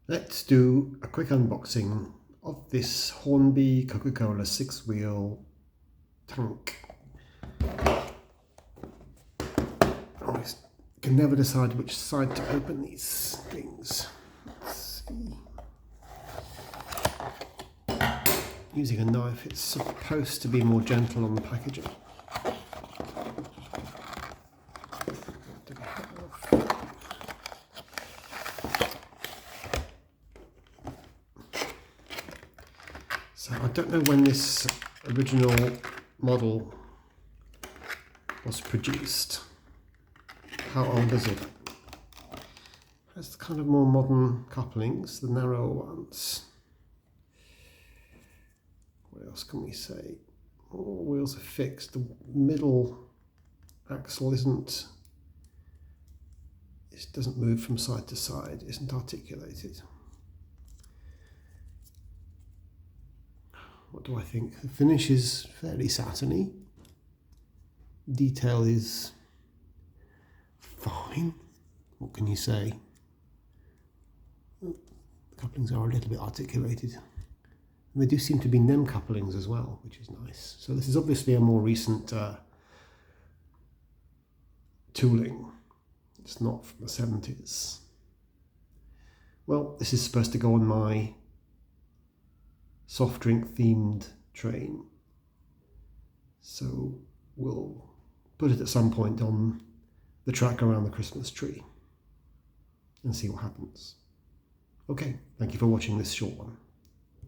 Let's do a quick unboxing of this Hornby Coca-Cola 6-wheel tank. I can never decide which side to open these things. Let's see. Using a knife, it's supposed to be more gentle on the packaging. So I don't know when this original model was produced. How old is it? It has kind of more modern couplings, the narrower ones. What else can we say? All wheels are fixed. The middle axle doesn't move from side to side, isn't articulated. What do I think? The finish is fairly satiny. Detail is fine. What can you say? The couplings are a little bit articulated. And they do seem to be NEM couplings as well, which is nice. So this is obviously a more recent tooling. It's not from the 70s. Well, this is supposed to go on my soft drink themed train. So we'll put it at some point on the track around the Christmas tree and see what happens. Okay, thank you for watching this short one.